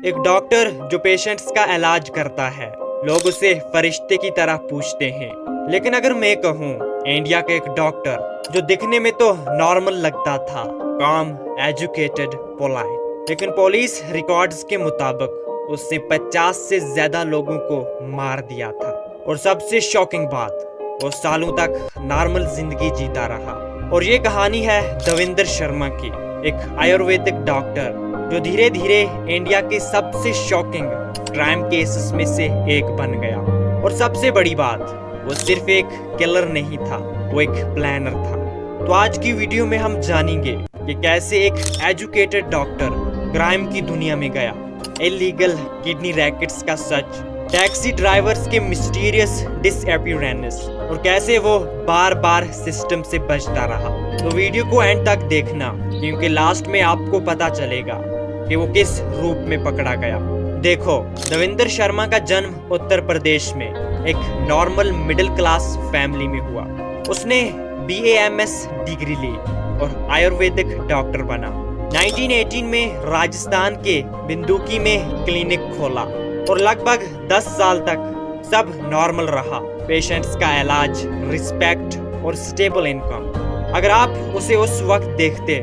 एक डॉक्टर जो पेशेंट्स का इलाज करता है, लोग उसे फरिश्ते की तरह पूछते हैं। लेकिन अगर मैं कहूँ इंडिया का एक डॉक्टर जो दिखने में तो नॉर्मल लगता था, काम, एजुकेटेड, पोलाइट, लेकिन पुलिस रिकॉर्ड्स के मुताबिक उसने 50 से ज्यादा लोगों को मार दिया था। और सबसे शॉकिंग बात, वो सालों तक नॉर्मल जिंदगी जीता रहा। और ये कहानी है देवेंद्र शर्मा की, एक आयुर्वेदिक डॉक्टर जो धीरे धीरे इंडिया के सबसे शॉकिंग क्राइम केसेस में से एक बन गया। और सबसे बड़ी बात, वो सिर्फ एक किलर नहीं था, वो एक प्लानर था। तो आज की वीडियो में हम जानेंगे कि कैसे एक एजुकेटेड डॉक्टर क्राइम की दुनिया में गया, इलीगल किडनी रैकेट्स का सच, टैक्सी ड्राइवर्स के मिस्टीरियस डिसअपीयरेंस और कैसे वो बार बार सिस्टम से बचता रहा। तो वीडियो को एंड तक देखना, क्योंकि लास्ट में आपको पता चलेगा कि वो किस रूप में पकड़ा गया। देखो, देवेंद्र शर्मा का जन्म उत्तर प्रदेश में एक नॉर्मल मिडिल क्लास फैमिली में हुआ। उसने BAMS डिग्री ली और आयुर्वेदिक डॉक्टर बना। 1918 में राजस्थान के बिंदुकी में क्लिनिक खोला और लगभग 10 साल तक सब नॉर्मल रहा। पेशेंट्स का इलाज, रिस्पेक्ट और स्टेबल इनकम। अगर आप उसे उस वक्त देखते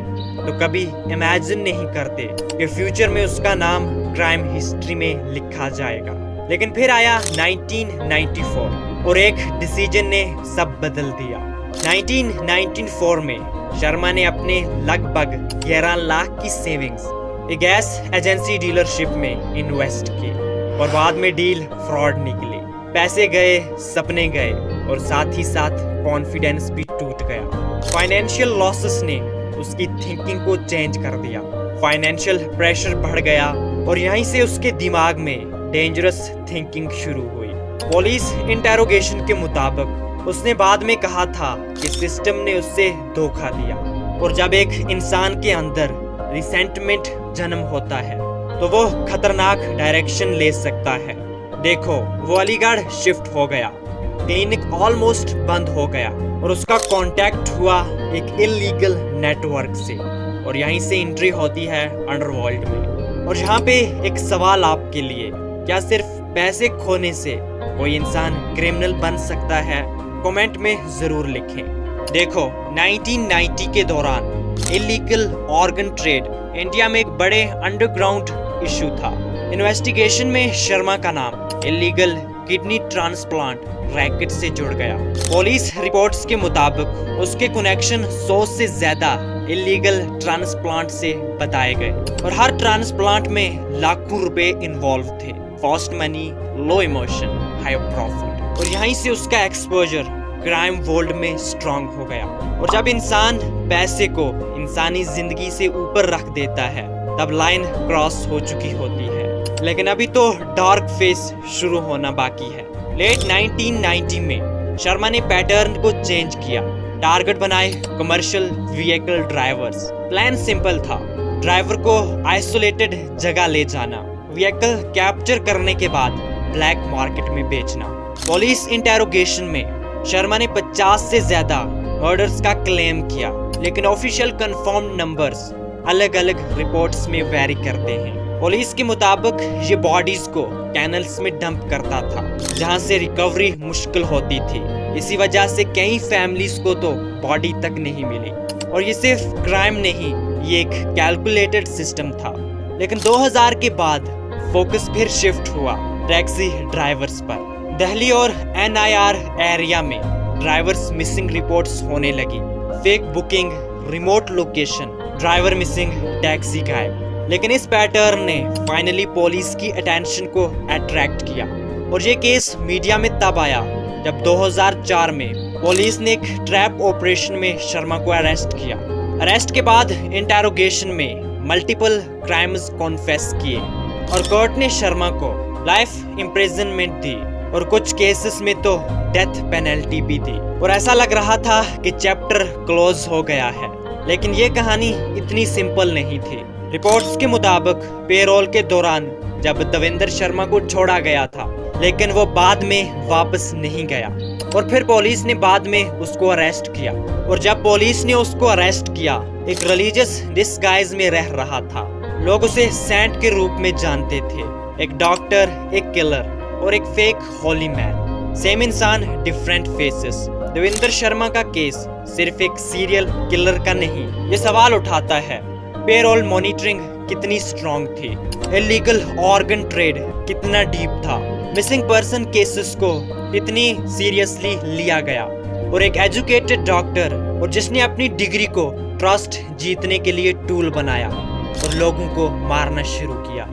तो कभी इमेजिन नहीं करते कि फ्यूचर में उसका नाम क्राइम हिस्ट्री में लिखा जाएगा। लेकिन फिर आया 1994 और एक डिसीजन ने सब बदल दिया। 1994 में शर्मा ने अपने लगभग 11 लाख की सेविंग्स एक गैस एजेंसी डीलरशिप में इन्वेस्ट की और बाद में डील फ्रॉड निकली। पैसे गए, सपने गए और साथ ही साथ कॉन्फिडेंस भी टूट गया। फाइनेंशियल लॉसेस ने उसकी थिंकिंग को चेंज कर दिया। फाइनेंशियल प्रेशर बढ़ गया और यहीं से उसके दिमाग में डेंजरस थिंकिंग शुरू हुई। पुलिस इंटेरोगेशन के मुताबिक उसने बाद में कहा था कि सिस्टम ने उससे धोखा दिया। और जब एक इंसान के अंदर रिसेंटमेंट जन्म होता है तो वो खतरनाक डायरेक्शन ले सकता है। देखो, वो अलीगढ़ शिफ्ट हो गया, क्लिनिक ऑलमोस्ट बंद हो गया और उसका कांटेक्ट हुआ एक इलीगल नेटवर्क से और यहीं से एंट्री होती है अंडरवर्ल्ड में। और यहाँ पे एक सवाल आपके लिए, क्या सिर्फ पैसे खोने से कोई इंसान क्रिमिनल बन सकता है? कमेंट में जरूर लिखें। देखो, 1990 के दौरान इलीगल ऑर्गन ट्रेड इंडिया में एक बड़े अंडरग्राउंड इशू था। इन्वेस्टिगेशन में शर्मा का नाम इलीगल किडनी ट्रांसप्लांट रैकेट से जुड़ गया। पुलिस रिपोर्ट्स के मुताबिक उसके कनेक्शन 100 से ज्यादा इलीगल ट्रांसप्लांट से बताए गए और हर ट्रांसप्लांट में लाखों रुपए इन्वॉल्व थे। फास्ट मनी, लो इमोशन, हाई प्रॉफिट। और यहीं से उसका एक्सपोजर क्राइम वर्ल्ड में स्ट्रांग हो गया। और जब इंसान पैसे को इंसानी जिंदगी से ऊपर रख देता है तब लाइन क्रॉस हो चुकी होती है। लेकिन अभी तो डार्क फेस शुरू होना बाकी है। लेट 1990 में शर्मा ने पैटर्न को चेंज किया। टारगेट बनाए commercial vehicle drivers. Plan simple था, ड्राइवर को आइसोलेटेड जगह ले जाना, व्हीकल कैप्चर करने के बाद ब्लैक मार्केट में बेचना। पुलिस इंटेरोगेशन में शर्मा ने 50 से ज्यादा मर्डर्स का क्लेम किया, लेकिन ऑफिशियल कंफर्म्ड नंबर्स अलग अलग रिपोर्ट्स में वेरी करते हैं। पुलिस के मुताबिक ये बॉडीज को कैनल्स में डंप करता था, जहां से रिकवरी मुश्किल होती थी। इसी वजह से कई फैमिलीज को तो बॉडी तक नहीं मिली। और ये सिर्फ क्राइम नहीं, ये एक कैलकुलेटेड सिस्टम था। लेकिन 2000 के बाद फोकस फिर शिफ्ट हुआ टैक्सी ड्राइवर्स पर। दिल्ली और NIR एरिया में ड्राइवर्स मिसिंग रिपोर्ट्स होने लगी। Fake booking, remote location, driver missing, taxi गायब। लेकिन इस पैटर्न ने फाइनली पुलिस की अटेंशन को अट्रैक्ट किया और ये केस मीडिया में तब आया जब 2004 में पुलिस ने एक ट्रैप ऑपरेशन में शर्मा को अरेस्ट किया। अरेस्ट के बाद इंटेरोगेशन में मल्टीपल क्राइम्स कॉन्फेस किए और कोर्ट ने शर्मा को लाइफ इम्प्रिजनमेंट दी और कुछ केसेस में तो डेथ पेनल्टी भी दी। और ऐसा लग रहा था कि चैप्टर क्लोज हो गया है। लेकिन ये कहानी इतनी सिंपल नहीं थी। रिपोर्ट्स के मुताबिक पेरोल के दौरान जब देवेंद्र शर्मा को छोड़ा गया था, लेकिन वो बाद में वापस नहीं गया और फिर पुलिस ने बाद में उसको अरेस्ट किया। और जब पुलिस ने उसको अरेस्ट किया, एक रिलीजियस डिस्गाइज में रह रहा था। लोग उसे सेंट के रूप में जानते थे। एक डॉक्टर, एक किलर और एक फेक होली मैन, सेम इंसान डिफरेंट फेसेस। देवेंद्र शर्मा का केस सिर्फ एक सीरियल किलर का नहीं, ये सवाल उठाता है पेरोल मॉनिटरिंग कितनी स्ट्रॉन्ग थी, इलीगल ऑर्गन ट्रेड कितना डीप था, मिसिंग पर्सन केसेस को कितनी सीरियसली लिया गया, और एक एजुकेटेड डॉक्टर और जिसने अपनी डिग्री को ट्रस्ट जीतने के लिए टूल बनाया और लोगों को मारना शुरू किया।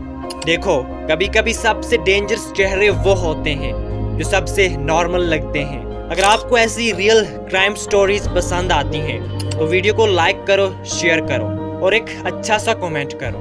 देखो, कभी कभी सबसे डेंजरस चेहरे वो होते हैं जो सबसे नॉर्मल लगते हैं। अगर आपको ऐसी रियल क्राइम स्टोरीज पसंद आती हैं तो वीडियो को लाइक करो, शेयर करो और एक अच्छा सा कमेंट करो।